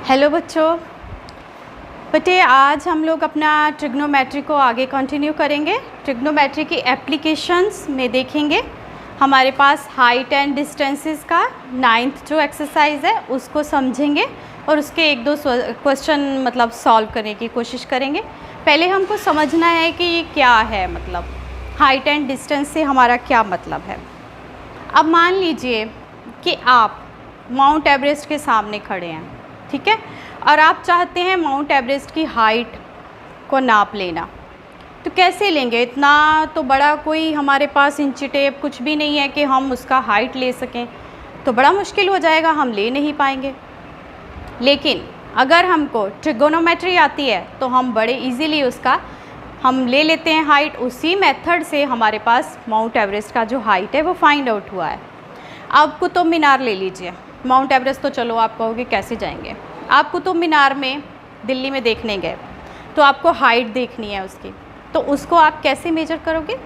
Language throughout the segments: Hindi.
हेलो बच्चों। बेटे आज हम लोग अपना ट्रिग्नोमेट्री को आगे कंटिन्यू करेंगे। ट्रिग्नोमेट्री की एप्लीकेशंस में देखेंगे। हमारे पास हाइट एंड डिस्टेंसेस का 9th जो एक्सरसाइज है उसको समझेंगे और उसके एक दो क्वेश्चन मतलब सॉल्व करने की कोशिश करेंगे। पहले हमको समझना है कि ये क्या है, मतलब हाइट एंड डिस्टेंस से हमारा क्या मतलब है। अब मान लीजिए कि आप माउंट एवरेस्ट के सामने खड़े हैं, ठीक है, और आप चाहते हैं माउंट एवरेस्ट की हाइट को नाप लेना। तो कैसे लेंगे? इतना तो बड़ा कोई हमारे पास इंची टेप कुछ भी नहीं है कि हम उसका हाइट ले सकें, तो बड़ा मुश्किल हो जाएगा, हम ले नहीं पाएंगे। लेकिन अगर हमको ट्रिगोनोमेट्री आती है तो हम बड़े इजीली उसका हम ले लेते हैं हाइट। उसी मेथड से हमारे पास माउंट एवरेस्ट का जो हाइट है वो फाइंड आउट हुआ है। अब कुतुब मीनार ले लीजिए। माउंट एवरेस्ट तो चलो आप कहोगे कैसे जाएंगे, आप कुतुब मीनार में दिल्ली में देखने गए तो आपको हाइट देखनी है उसकी, तो उसको आप कैसे मेजर करोगे?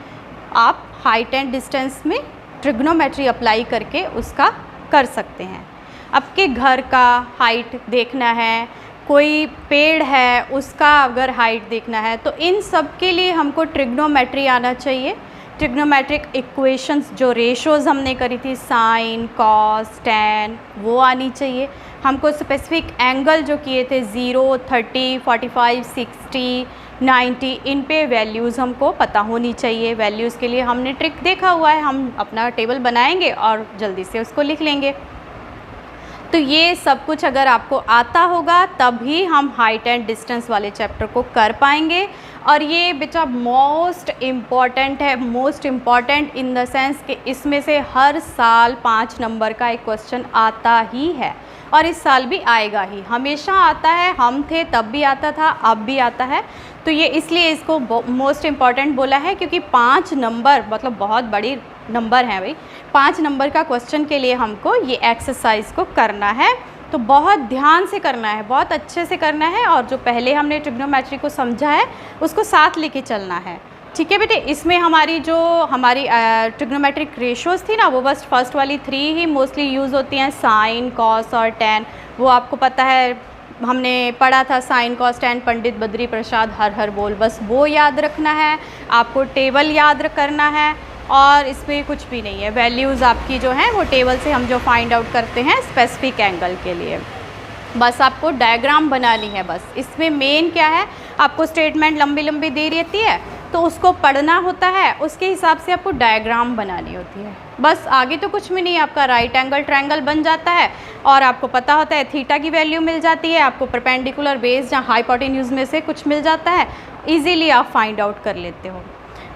आप हाइट एंड डिस्टेंस में ट्रिग्नोमेट्री अप्लाई करके उसका कर सकते हैं। आपके घर का हाइट देखना है, कोई पेड़ है उसका अगर हाइट देखना है, तो इन सब के लिए हमको ट्रिग्नोमेट्री आना चाहिए। ट्रिग्नोमेट्रिक इक्वेशंस जो रेशोज़ हमने करी थी साइन कॉस टैन वो आनी चाहिए। हमको स्पेसिफिक एंगल जो किए थे 0, 30, 45, 60, 90 इन पे वैल्यूज़ हमको पता होनी चाहिए। वैल्यूज़ के लिए हमने ट्रिक देखा हुआ है, हम अपना टेबल बनाएंगे और जल्दी से उसको लिख लेंगे। तो ये सब कुछ अगर आपको आता होगा तभी हम हाइट एंड डिस्टेंस वाले चैप्टर को कर पाएंगे। और ये बेटा मोस्ट इम्पॉर्टेंट है, most important in the sense कि इसमें से हर साल 5 नंबर का एक क्वेश्चन आता ही है और इस साल भी आएगा ही, हमेशा आता है। हम थे तब भी आता था, अब भी आता है। तो ये इसलिए इसको मोस्ट इम्पॉर्टेंट बोला है क्योंकि 5 नंबर मतलब बहुत बड़ी नंबर है भाई। 5 नंबर का क्वेश्चन के लिए हमको ये एक्सरसाइज को करना है, तो बहुत ध्यान से करना है, बहुत अच्छे से करना है। और जो पहले हमने ट्रिग्नोमेट्री को समझा है उसको साथ लेके चलना है, ठीक है बेटे। इसमें हमारी ट्रिग्नोमेट्रिक रेशोज़ थी ना, वो बस फर्स्ट वाली 3 ही मोस्टली यूज़ होती हैं, साइन कॉस और टैन। वो आपको पता है, हमने पढ़ा था sine cos tan, Pandit Badri Prasad हर हर बोल, बस वो याद रखना है। आपको टेबल याद करना है और इसमें कुछ भी नहीं है। वैल्यूज़ आपकी जो हैं वो टेबल से हम जो फाइंड आउट करते हैं स्पेसिफिक एंगल के लिए, बस आपको डायग्राम बनानी है। बस इसमें मेन क्या है, आपको स्टेटमेंट लंबी लंबी दे रहती है तो उसको पढ़ना होता है, उसके हिसाब से आपको डायग्राम बनानी होती है। बस आगे तो कुछ भी नहीं, आपका राइट एंगल ट्रायंगल बन जाता है और आपको पता होता है थीटा की वैल्यू मिल जाती है, आपको परपेंडिकुलर बेस या हाइपोटेन्यूज में से कुछ मिल जाता है, इजीली आप फाइंड आउट कर लेते हो।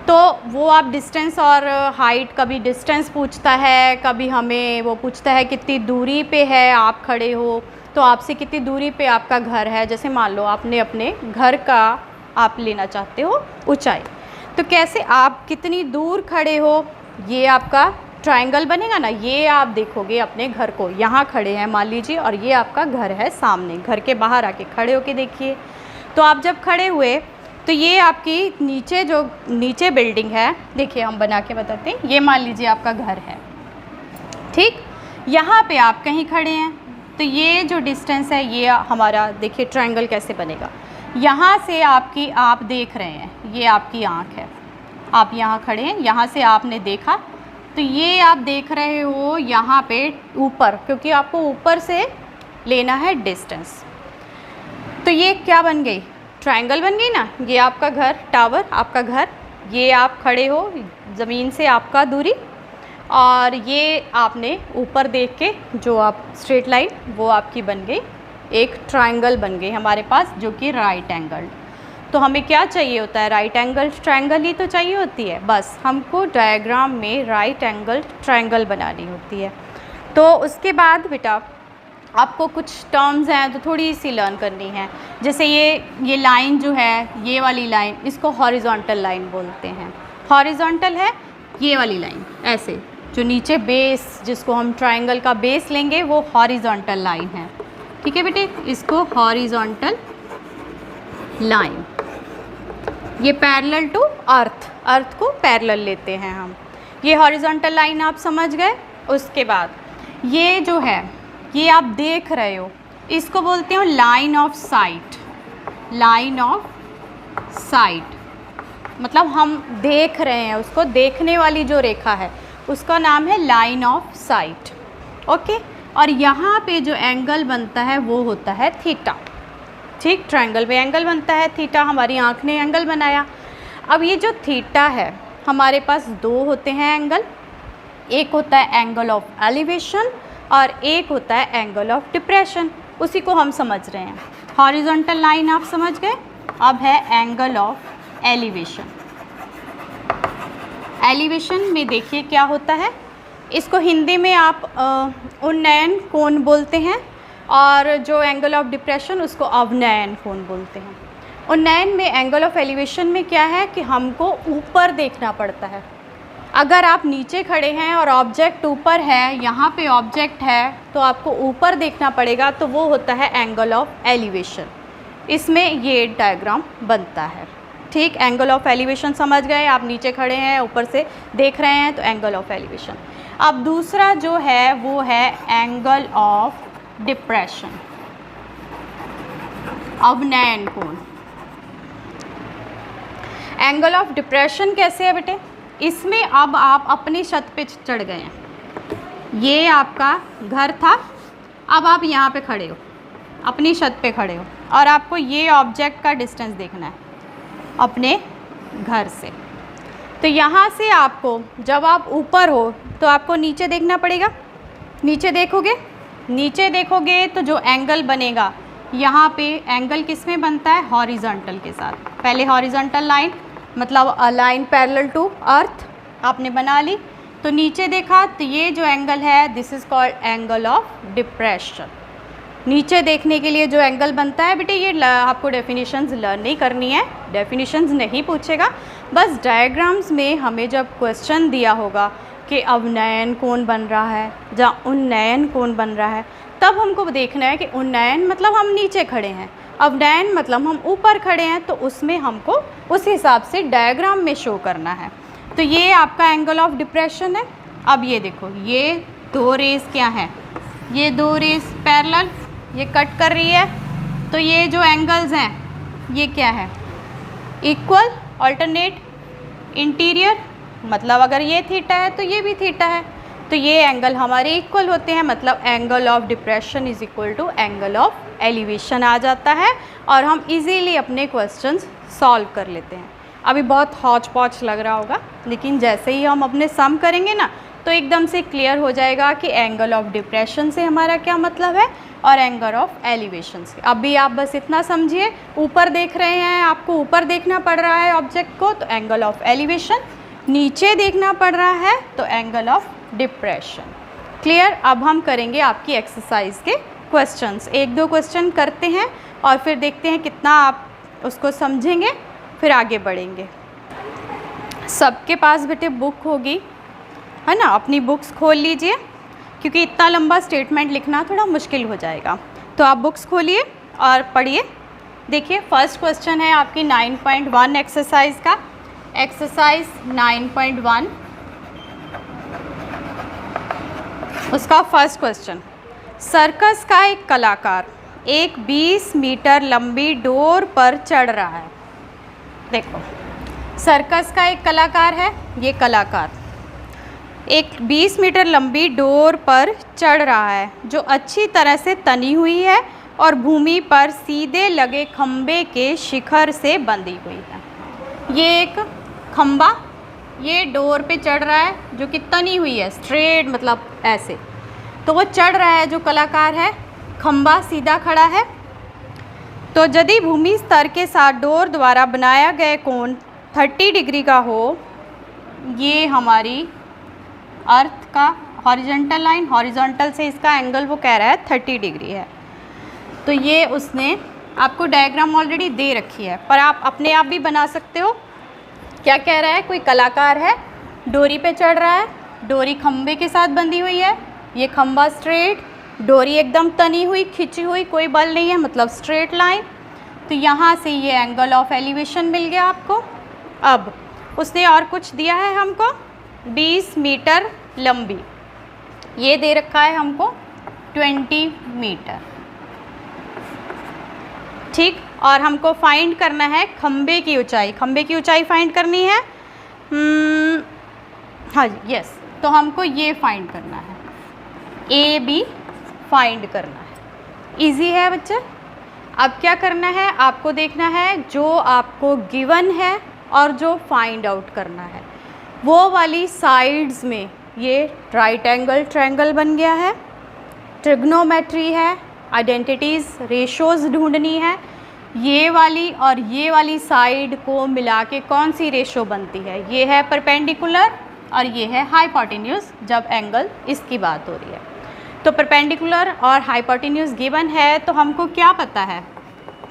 तो वो आप डिस्टेंस और हाइट, कभी डिस्टेंस पूछता है, कभी हमें वो पूछता है कितनी दूरी पे है आप खड़े हो, तो आपसे कितनी दूरी पे आपका घर है। जैसे मान लो आपने अपने घर का आप लेना चाहते हो ऊंचाई, तो कैसे आप कितनी दूर खड़े हो, ये आपका ट्रायंगल बनेगा ना। ये आप देखोगे अपने घर को, यहाँ खड़े हैं मान लीजिए और ये आपका घर है सामने, घर के बाहर आके खड़े होके देखिए। तो आप जब खड़े हुए तो ये आपकी नीचे बिल्डिंग है, देखिए हम बना के बताते हैं। ये मान लीजिए आपका घर है, ठीक, यहाँ पे आप कहीं खड़े हैं, तो ये जो डिस्टेंस है ये हमारा, देखिए ट्रायंगल कैसे बनेगा। यहाँ से आप देख रहे हैं, ये आपकी आँख है, आप यहाँ खड़े हैं, यहाँ से आपने देखा तो ये आप देख रहे हो यहाँ पे ऊपर, क्योंकि आपको ऊपर से लेना है डिस्टेंस। तो ये क्या बन गई? ट्रायंगल बन गई ना। ये आपका घर, टावर आपका घर, ये आप खड़े हो ज़मीन से आपका दूरी, और ये आपने ऊपर देख के जो आप स्ट्रेट लाइन वो आपकी बन गई, एक ट्रायंगल बन गई हमारे पास जो कि राइट एंगल। तो हमें क्या चाहिए होता है? राइट एंगल ट्रायंगल ही तो चाहिए होती है, बस हमको डायग्राम में राइट एंगल ट्रायंगल बनानी होती है। तो उसके बाद बेटा आपको कुछ टर्म्स हैं तो थोड़ी सी लर्न करनी है। जैसे ये लाइन जो है, ये वाली लाइन, इसको हॉरिजॉन्टल लाइन बोलते हैं। हॉरिजॉन्टल है ये वाली लाइन, ऐसे जो नीचे बेस, जिसको हम ट्रायंगल का बेस लेंगे वो हॉरिजॉन्टल लाइन है, ठीक है बेटे, इसको हॉरिजॉन्टल लाइन। ये पैरेलल टू अर्थ को पैरेलल लेते हैं हम। ये हॉरिजॉन्टल लाइन आप समझ गए। उसके बाद ये जो है ये आप देख रहे हो, इसको बोलते हैं line of site. Line of site मतलब हम देख रहे हैं उसको, देखने वाली जो रेखा है उसका नाम है लाइन ऑफ साइट। ओके, और यहाँ पे जो एंगल बनता है वो होता है थीटा। ठीक, ट्रायंगल में एंगल बनता है थीटा, हमारी आँख ने एंगल बनाया। अब ये जो थीटा है हमारे पास दो होते हैं एंगल, एक होता है एंगल ऑफ एलिवेशन और एक होता है एंगल ऑफ डिप्रेशन। उसी को हम समझ रहे हैं। हॉरिजॉन्टल लाइन आप समझ गए, अब है एंगल ऑफ एलिवेशन। एलिवेशन में देखिए क्या होता है, इसको हिंदी में आप उन्नयन कोण बोलते हैं और जो एंगल ऑफ डिप्रेशन उसको अवनयन कोण बोलते हैं। उन्नयन में एंगल ऑफ एलिवेशन में क्या है कि हमको ऊपर देखना पड़ता है। अगर आप नीचे खड़े हैं और ऑब्जेक्ट ऊपर है, यहाँ पे ऑब्जेक्ट है तो आपको ऊपर देखना पड़ेगा, तो वो होता है एंगल ऑफ एलिवेशन। इसमें ये डायग्राम बनता है। ठीक, एंगल ऑफ एलिवेशन समझ गए, आप नीचे खड़े हैं ऊपर से देख रहे हैं तो एंगल ऑफ एलिवेशन। अब दूसरा जो है वो है एंगल ऑफ डिप्रेशन, अवनयन कोण। एंगल ऑफ डिप्रेशन कैसे है बेटे, इसमें अब आप अपनी छत पे चढ़ गए हैं। ये आपका घर था, अब आप यहाँ पे खड़े हो, अपनी छत पे खड़े हो और आपको ये ऑब्जेक्ट का डिस्टेंस देखना है अपने घर से। तो यहाँ से आपको, जब आप ऊपर हो तो आपको नीचे देखना पड़ेगा। नीचे देखोगे तो जो एंगल बनेगा यहाँ पे, एंगल किस में बनता है, हॉरिजॉन्टल के साथ। पहले हॉरिजॉन्टल लाइन मतलब a line parallel to earth आपने बना ली, तो नीचे देखा तो ये जो एंगल है this is called angle of depression. नीचे देखने के लिए जो एंगल बनता है बेटे, ये आपको डेफिनेशंस लर्न नहीं करनी है, डेफिनेशंस नहीं पूछेगा, बस डायग्राम्स में हमें जब क्वेश्चन दिया होगा कि अवनयन कोण बन रहा है या उन्नयन कोण बन रहा है, तब हमको देखना है कि उन्नयन मतलब हम नीचे खड़े हैं, अवनयन मतलब हम ऊपर खड़े हैं, तो उसमें हमको उस हिसाब से डायग्राम में शो करना है। तो ये आपका एंगल ऑफ डिप्रेशन है। अब ये देखो, ये दो रेस क्या हैं, ये दो रेस पैरेलल, ये कट कर रही है, तो ये जो एंगल्स हैं ये क्या है, इक्वल, ऑल्टरनेट, इंटीरियर, मतलब अगर ये थीटा है तो ये भी थीटा है, तो ये एंगल हमारे इक्वल होते हैं, मतलब angle of depression is equal to angle of elevation आ जाता है और हम इजीली अपने क्वेश्चंस सॉल्व कर लेते हैं। अभी बहुत हौच पौच लग रहा होगा, लेकिन जैसे ही हम अपने सम करेंगे ना तो एकदम से क्लियर हो जाएगा कि एंगल ऑफ डिप्रेशन से हमारा क्या मतलब है और एंगल ऑफ एलिवेशन से। अभी आप बस इतना समझिए, ऊपर देख रहे हैं, आपको ऊपर देखना पड़ रहा है ऑब्जेक्ट को तो एंगल ऑफ एलिवेशन, नीचे देखना पड़ रहा है तो एंगल ऑफ डिप्रेशन। क्लियर। अब हम करेंगे आपकी एक्सरसाइज के क्वेश्चंस, एक दो क्वेश्चन करते हैं और फिर देखते हैं कितना आप उसको समझेंगे, फिर आगे बढ़ेंगे। सबके पास बेटे बुक होगी, है ना, अपनी बुक्स खोल लीजिए क्योंकि इतना लंबा स्टेटमेंट लिखना थोड़ा मुश्किल हो जाएगा। तो आप बुक्स खोलिए और पढ़िए। देखिए फर्स्ट क्वेश्चन है आपकी 9.1 एक्सरसाइज का, एक्सरसाइज 9.1, उसका फर्स्ट क्वेश्चन, सर्कस का एक कलाकार एक 20 मीटर लंबी डोर पर चढ़ रहा है। देखो सर्कस का एक कलाकार है, ये कलाकार एक 20 मीटर लंबी डोर पर चढ़ रहा है जो अच्छी तरह से तनी हुई है और भूमि पर सीधे लगे खंबे के शिखर से बंधी हुई है। ये एक खंबा, ये डोर पे चढ़ रहा है जो कि तनी हुई है, स्ट्रेट मतलब ऐसे, तो वो चढ़ रहा है जो कलाकार है, खंबा सीधा खड़ा है। तो यदि भूमि स्तर के साथ डोर द्वारा बनाया गया कोण 30 डिग्री का हो, ये हमारी अर्थ का हॉरिजॉन्टल लाइन, हॉरिजॉन्टल से इसका एंगल वो कह रहा है 30 डिग्री है, तो ये उसने आपको डायग्राम ऑलरेडी दे रखी है, पर आप अपने आप भी बना सकते हो। क्या कह रहा है, कोई कलाकार है, डोरी पे चढ़ रहा है, डोरी खंबे के साथ बंधी हुई है, ये खंबा स्ट्रेट, डोरी एकदम तनी हुई, खिंची हुई, कोई बल नहीं है, मतलब स्ट्रेट लाइन। तो यहाँ से ये एंगल ऑफ एलिवेशन मिल गया आपको। अब उसने और कुछ दिया है हमको, 20 मीटर लंबी, ये दे रखा है हमको 20 मीटर। ठीक। और हमको फाइंड करना है खंबे की ऊंचाई, खंबे की ऊंचाई फाइंड करनी है। हाँ जी, यस। तो हमको ये फाइंड करना है, ए बी फाइंड करना है। इजी है बच्चे। अब क्या करना है, आपको देखना है जो आपको गिवन है और जो फाइंड आउट करना है वो वाली साइड्स में ये राइट एंगल ट्रायंगल बन गया है, ट्रिग्नोमेट्री है, आइडेंटिटीज़ रेशोज़ ढूंढनी है। ये वाली और ये वाली साइड को मिला के कौन सी रेशो बनती है, ये है परपेंडिकुलर और ये है हाइपोटेन्यूज, जब एंगल इसकी बात हो रही है। तो परपेंडिकुलर और हाइपोटेन्यूज गिवन है तो हमको क्या पता है,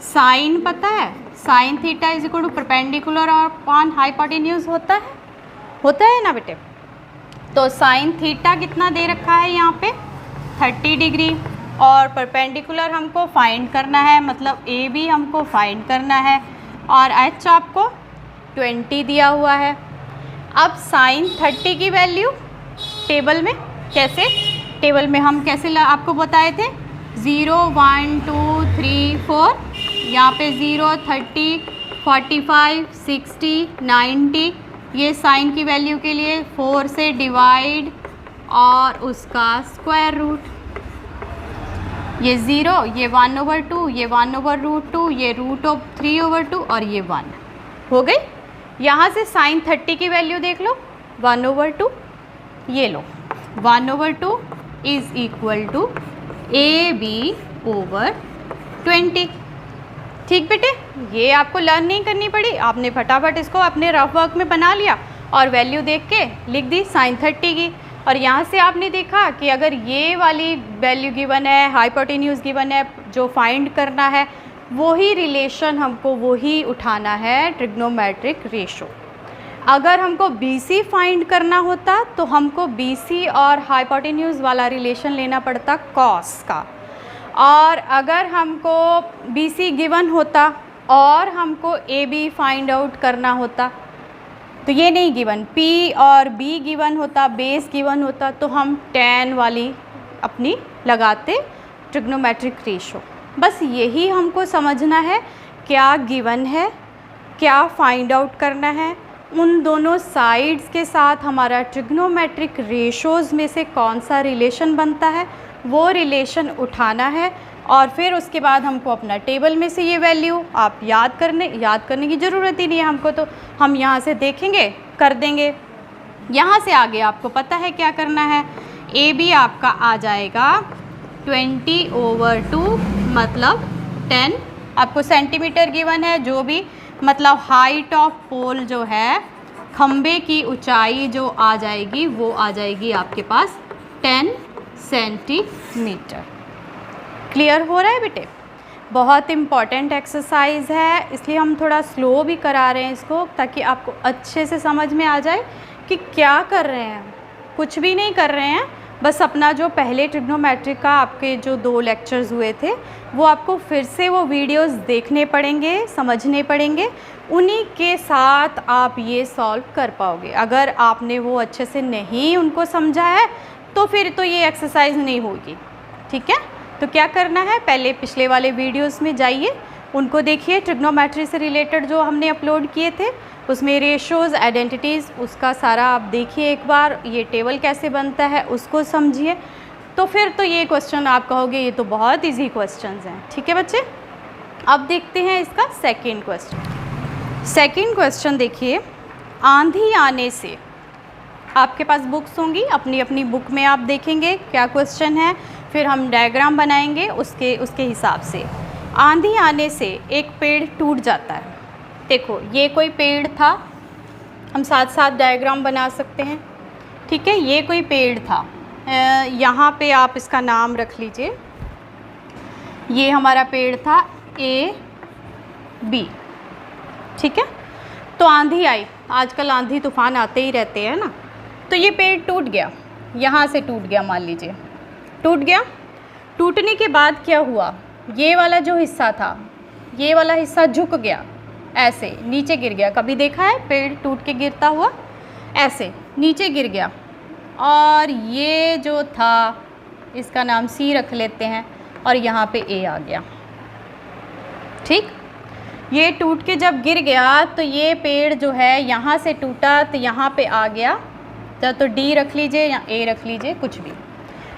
साइन पता है, sine theta is equal to perpendicular और अपॉन हाइपोटेन्यूज होता है ना बेटे। तो साइन थीटा कितना दे रखा है यहाँ पे 30 डिग्री, और परपेंडिकुलर हमको फाइंड करना है, मतलब ए बी हमको फाइंड करना है, और एच आपको 20 दिया हुआ है। अब साइन 30 की वैल्यू टेबल में कैसे, टेबल में हम कैसे आपको बताए थे 0 1 2 3 4, यहाँ पे 0 30 45 60 90, ये साइन की वैल्यू के लिए 4 से डिवाइड और उसका स्क्वायर रूट, ये 0, ये 1/2, ये 1/√2, ये √3/2 और ये 1 हो गई। यहाँ से साइन 30 की वैल्यू देख लो 1/2, ये लो 1/2 इज इक्वल टू AB/20। ठीक बेटे, ये आपको लर्न नहीं करनी पड़ी, आपने फटाफट इसको अपने रफ वर्क में बना लिया और वैल्यू देख के लिख दी साइन 30 की। और यहाँ से आपने देखा कि अगर ये वाली वैल्यू गिवन है, हाइपोटेन्यूज गिवन है, जो फाइंड करना है वही रिलेशन हमको वही उठाना है ट्रिग्नोमेट्रिक रेशो। अगर हमको BC फाइंड करना होता तो हमको BC और हाइपोटेन्यूज वाला रिलेशन लेना पड़ता कॉस का, और अगर हमको BC गिवन होता और हमको AB फाइंड आउट करना होता तो ये नहीं गिवन, P और B गिवन होता, बेस गिवन होता तो हम tan वाली अपनी लगाते ट्रिग्नोमेट्रिक रेशो। बस यही हमको समझना है, क्या गिवन है, क्या फाइंड आउट करना है, उन दोनों साइड्स के साथ हमारा ट्रिग्नोमेट्रिक रेशोज़ में से कौन सा रिलेशन बनता है वो रिलेशन उठाना है, और फिर उसके बाद हमको अपना टेबल में से ये वैल्यू आप याद करने की ज़रूरत ही नहीं है हमको, तो हम यहाँ से देखेंगे कर देंगे। यहाँ से आगे आपको पता है क्या करना है, ए बी आपका आ जाएगा 20/2 मतलब 10, आपको सेंटीमीटर गिवन है, जो भी मतलब हाइट ऑफ पोल जो है, खंबे की ऊंचाई जो आ जाएगी वो आ जाएगी आपके पास 10 सेंटीमीटर। क्लियर हो रहा है बेटे? बहुत इम्पॉर्टेंट एक्सरसाइज है, इसलिए हम थोड़ा स्लो भी करा रहे हैं इसको, ताकि आपको अच्छे से समझ में आ जाए कि क्या कर रहे हैं। कुछ भी नहीं कर रहे हैं, बस अपना जो पहले ट्रिग्नोमेट्री का आपके जो 2 लेक्चर्स हुए थे वो आपको फिर से वो वीडियोस देखने पड़ेंगे, समझने पड़ेंगे, उन्हीं के साथ आप ये सॉल्व कर पाओगे। अगर आपने वो अच्छे से नहीं उनको समझा है तो फिर तो ये एक्सरसाइज नहीं होगी। ठीक है, तो क्या करना है, पहले पिछले वाले वीडियोस में जाइए, उनको देखिए, ट्रिग्नोमेट्री से रिलेटेड जो हमने अपलोड किए थे उसमें रेशोज़, आइडेंटिटीज़, उसका सारा आप देखिए एक बार, ये टेबल कैसे बनता है उसको समझिए, तो फिर तो ये क्वेश्चन आप कहोगे ये तो बहुत इजी क्वेश्चंस हैं। ठीक है बच्चे, अब देखते हैं इसका सेकंड क्वेश्चन। सेकंड क्वेश्चन देखिए, आंधी आने से, आपके पास बुक्स होंगी, अपनी अपनी बुक में आप देखेंगे क्या क्वेश्चन है, फिर हम डायग्राम बनाएंगे उसके हिसाब से। आंधी आने से एक पेड़ टूट जाता है। देखो ये कोई पेड़ था, हम साथ साथ डायग्राम बना सकते हैं। ठीक है, ये कोई पेड़ था, यहाँ पे आप इसका नाम रख लीजिए, ये हमारा पेड़ था AB। ठीक है, तो आंधी आई, आजकल आंधी तूफान आते ही रहते हैं ना, तो ये पेड़ टूट गया, यहाँ से टूट गया, मान लीजिए टूट गया। टूटने के बाद क्या हुआ, ये वाला जो हिस्सा था, ये वाला हिस्सा झुक गया, ऐसे नीचे गिर गया। कभी देखा है पेड़ टूट के गिरता हुआ? ऐसे नीचे गिर गया, और ये जो था इसका नाम C रख लेते हैं, और यहाँ पे A आ गया। ठीक। ये टूट के जब गिर गया तो ये पेड़ जो है यहाँ से टूटा तो यहाँ पे आ गया, तो डी रख लीजिए या ए रख लीजिए, कुछ भी,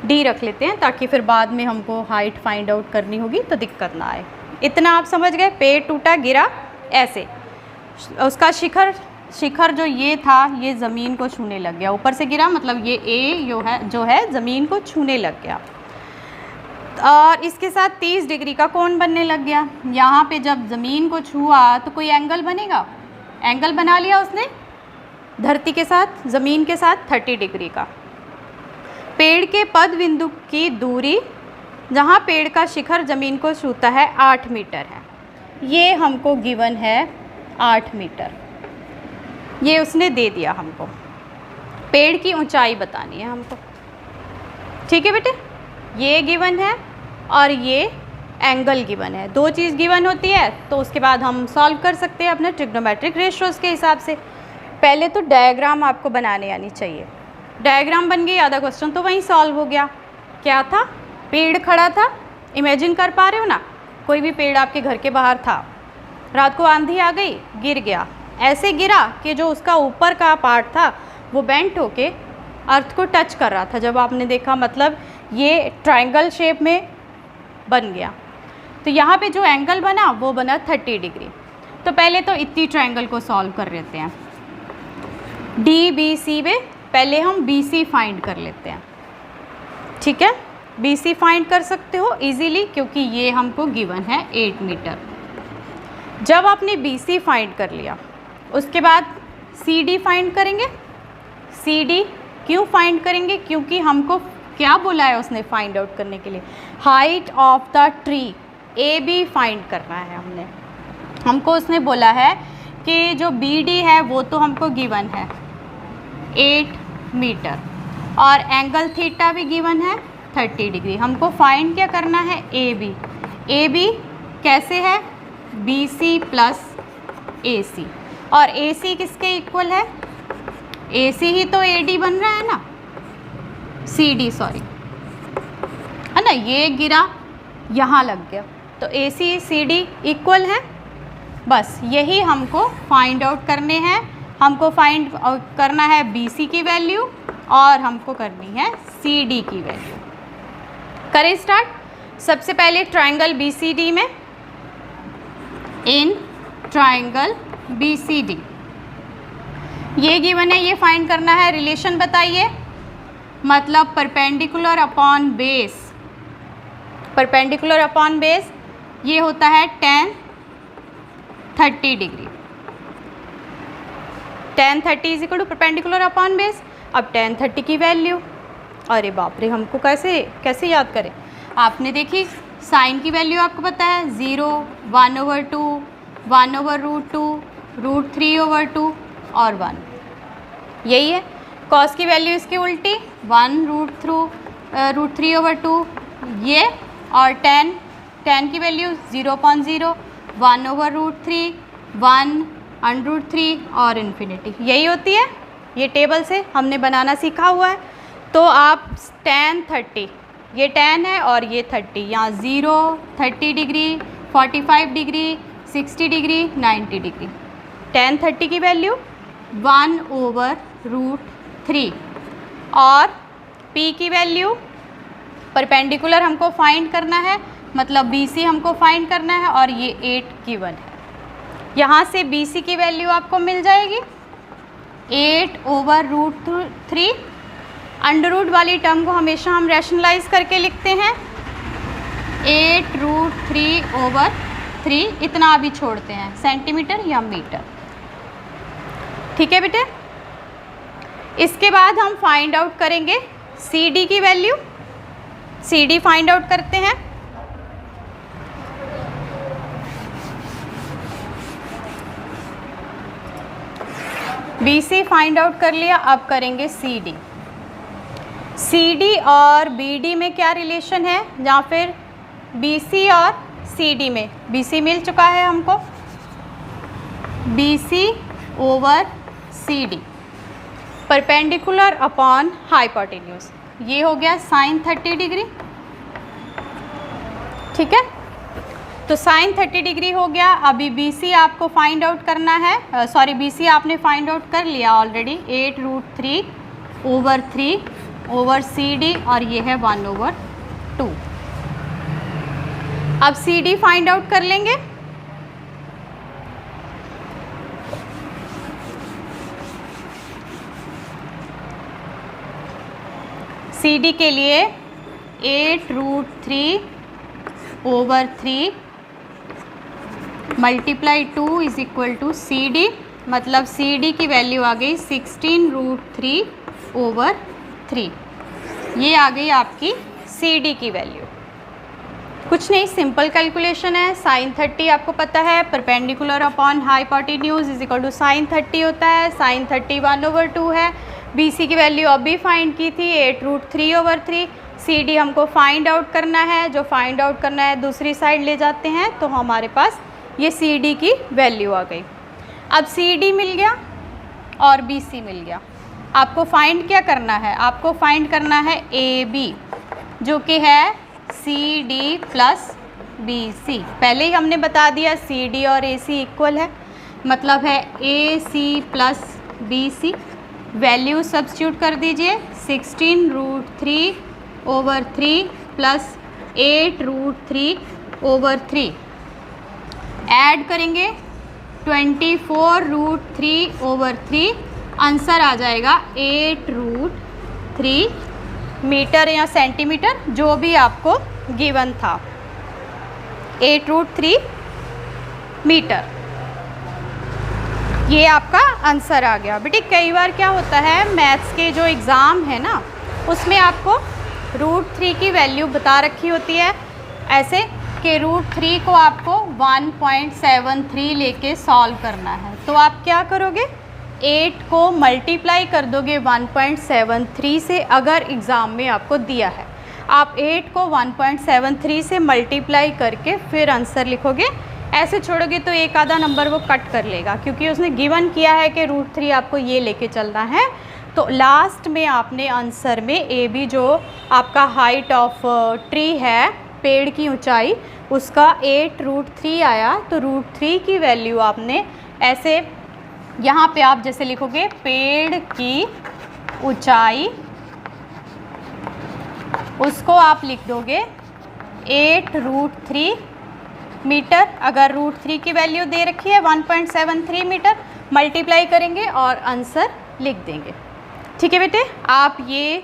डी रख लेते हैं ताकि फिर बाद में हमको हाइट फाइंड आउट करनी होगी तो दिक्कत ना आए। इतना आप समझ गए, पेड़ टूटा गिरा ऐसे, उसका शिखर जो ये था ये ज़मीन को छूने लग गया, ऊपर से गिरा मतलब ये ए जो है ज़मीन को छूने लग गया और इसके साथ 30 डिग्री का कोण बनने लग गया। यहाँ पे जब ज़मीन को छुआ तो कोई एंगल बनेगा, एंगल बना लिया उसने धरती के साथ, ज़मीन के साथ 30 डिग्री का। पेड़ के पद बिंदु की दूरी जहाँ पेड़ का शिखर ज़मीन को छूता है 8 मीटर है, ये हमको गिवन है 8 मीटर, ये उसने दे दिया हमको। पेड़ की ऊंचाई बतानी है हमको, ठीक है बेटे, ये गिवन है और ये एंगल गिवन है। दो चीज़ गिवन होती है तो उसके बाद हम सॉल्व कर सकते हैं अपने ट्रिग्नोमेट्रिक रेशियोज़ के हिसाब से। पहले तो डायग्राम आपको बनाने आनी चाहिए, डायग्राम बन गई, आधा क्वेश्चन तो वहीं सॉल्व हो गया। क्या था, पेड़ खड़ा था, इमेजिन कर पा रहे हो ना, कोई भी पेड़ आपके घर के बाहर था, रात को आंधी आ गई, गिर गया, ऐसे गिरा कि जो उसका ऊपर का पार्ट था वो बेंट होके अर्थ को टच कर रहा था। जब आपने देखा मतलब ये ट्रायंगल शेप में बन गया, तो यहाँ पे जो एंगल बना वो बना 30 डिग्री। तो पहले तो इतनी ट्रायंगल को सॉल्व कर लेते हैं। डी बी सी में पहले हम बी सी फाइंड कर लेते हैं, ठीक है, बी सी फाइंड कर सकते हो इजीली क्योंकि ये हमको गिवन है 8 मीटर। जब आपने बी सी फाइंड कर लिया उसके बाद सी डी फाइंड करेंगे। सी डी क्यों फाइंड करेंगे, क्योंकि हमको क्या बोला है उसने फाइंड आउट करने के लिए, height of the tree A B find करना है हमको उसने बोला है कि जो बी डी है वो तो हमको गिवन है 8 मीटर और एंगल थीटा भी गिवन है 30 डिग्री। हमको फाइंड क्या करना है, ए बी। ए बी कैसे है, बी सी प्लस ए सी, और ए सी किसके इक्वल है, ए सी ही तो ए डी बन रहा है ना, सी डी सॉरी, है ना, ये गिरा यहाँ लग गया तो ए सी सी डी इक्वल है। बस यही हमको फाइंड आउट करने हैं, हमको फाइंड करना है बी सी की वैल्यू और हमको करनी है सी डी की वैल्यू। करें स्टार्ट। सबसे पहले ट्रायंगल बी सी डी में, in triangle B C D ये गिवन है, ये फाइंड करना है। रिलेशन बताइए, मतलब perpendicular upon base, perpendicular upon base ये होता है tan 30 डिग्री। tan 30 is equal to perpendicular upon base. अब tan 30 की वैल्यू, अरे बाप रे, हमको कैसे याद करें, आपने देखी साइन की वैल्यू आपको पता है 0, 1/2, 1/√2, √3/2 और 1, यही है। कॉस की वैल्यू इसकी उल्टी 1√3/2 ये, और tan की वैल्यू 0.0, 1/√3, 1/√3 और इन्फिनिटी, यही होती है। ये टेबल से हमने बनाना सीखा हुआ है। तो आप tan 30, ये tan है और ये 30, यहाँ 0, 30 degree, 45 degree, 60 degree, 90 degree. tan 30 की वैल्यू 1/√3 और p की वैल्यू परपेंडिकुलर हमको फाइंड करना है, मतलब BC हमको फाइंड करना है और ये 8 गिवन है। यहाँ से BC की वैल्यू आपको मिल जाएगी 8/√3। अंडर रूट वाली टर्म को हमेशा हम रैशनलाइज करके लिखते हैं 8√3/3, इतना अभी छोड़ते हैं सेंटीमीटर या मीटर, ठीक है बेटे। इसके बाद हम फाइंड आउट करेंगे CD की वैल्यू। CD फाइंड आउट करते हैं। BC फाइंड आउट कर लिया, अब करेंगे CD। CD और BD में क्या रिलेशन है, या फिर BC और CD में, BC मिल चुका है हमको, BC/CD परपेंडिकुलर अपॉन हाइपोटेन्यूज, ये हो गया साइन 30 डिग्री, ठीक है। तो साइन 30 डिग्री हो गया। अभी BC आपको फाइंड आउट करना है, BC आपने फाइंड आउट कर लिया ऑलरेडी, 8√3/3/CD और ये है 1/2। अब CD फाइंड आउट कर लेंगे। CD के लिए 8√3/3 multiply 2 is equal to CD, मतलब CD की वैल्यू आ गई 16√3/3। ये आ गई आपकी CD की वैल्यू। कुछ नहीं, सिंपल कैलकुलेशन है। साइन 30 आपको पता है, perpendicular upon hypotenuse is equal to sine 30 होता है। साइन 30 1/2 है। BC की वैल्यू अभी फाइंड की थी 8√3/3। CD हमको फाइंड आउट करना है, जो फाइंड आउट करना है दूसरी साइड ले जाते हैं तो हमारे पास ये CD की वैल्यू आ गई। अब CD मिल गया और BC मिल गया। आपको फाइंड क्या करना है? आपको फाइंड करना है AB, जो कि है CD प्लस BC। पहले ही हमने बता दिया CD और AC इक्वल है, मतलब है AC plus BC। Value substitute कर दीजिए, 16√3/3 प्लस 8√3/3 ऐड करेंगे 24√3/3। आंसर आ जाएगा 8√3 मीटर या सेंटीमीटर, जो भी आपको गिवन था, 8√3 मीटर। ये आपका आंसर आ गया। बेटे कई बार क्या होता है, मैथ्स के जो एग्ज़ाम है ना, उसमें आपको √3 की वैल्यू बता रखी होती है ऐसे कि √3 को आपको 1.73 लेके सॉल्व करना है। तो आप क्या करोगे, 8 को मल्टीप्लाई कर दोगे 1.73 से, अगर एग्ज़ाम में आपको दिया है। आप 8 को 1.73 से मल्टीप्लाई करके फिर आंसर लिखोगे। ऐसे छोड़ोगे तो एक आधा नंबर वो कट कर लेगा, क्योंकि उसने गिवन किया है कि √3 आपको ये लेके चलना है। तो लास्ट में आपने आंसर में AB, जो आपका हाइट ऑफ ट्री है, पेड़ की ऊंचाई, उसका 8√3 आया। तो √3 की वैल्यू आपने ऐसे यहाँ पे आप जैसे लिखोगे, पेड़ की ऊंचाई, उसको आप लिख दोगे 8√3 मीटर। अगर √3 की वैल्यू दे रखी है 1.73 मीटर, मल्टीप्लाई करेंगे और आंसर लिख देंगे। ठीक है बेटे, आप ये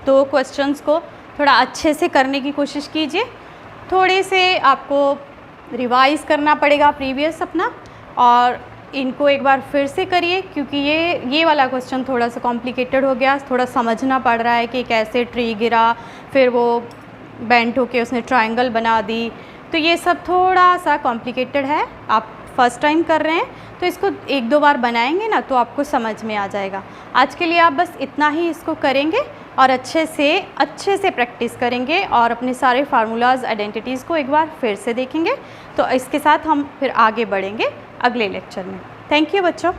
2 क्वेश्चंस को थोड़ा अच्छे से करने की कोशिश कीजिए। थोड़े से आपको रिवाइज़ करना पड़ेगा प्रीवियस अपना, और इनको एक बार फिर से करिए, क्योंकि ये वाला क्वेश्चन थोड़ा सा कॉम्प्लिकेटेड हो गया। थोड़ा समझना पड़ रहा है कि कैसे ट्री गिरा, फिर वो बेंट होके उसने ट्रायंगल बना दी। तो ये सब थोड़ा सा कॉम्प्लिकेटेड है। आप फर्स्ट टाइम कर रहे हैं तो इसको 1-2 बार बनाएंगे ना तो आपको समझ में आ जाएगा। आज के लिए आप बस इतना ही इसको करेंगे और अच्छे से प्रैक्टिस करेंगे और अपने सारे फार्मूलाज, आइडेंटिटीज़ को एक बार फिर से देखेंगे। तो इसके साथ हम फिर आगे बढ़ेंगे अगले लेक्चर में। थैंक यू बच्चों।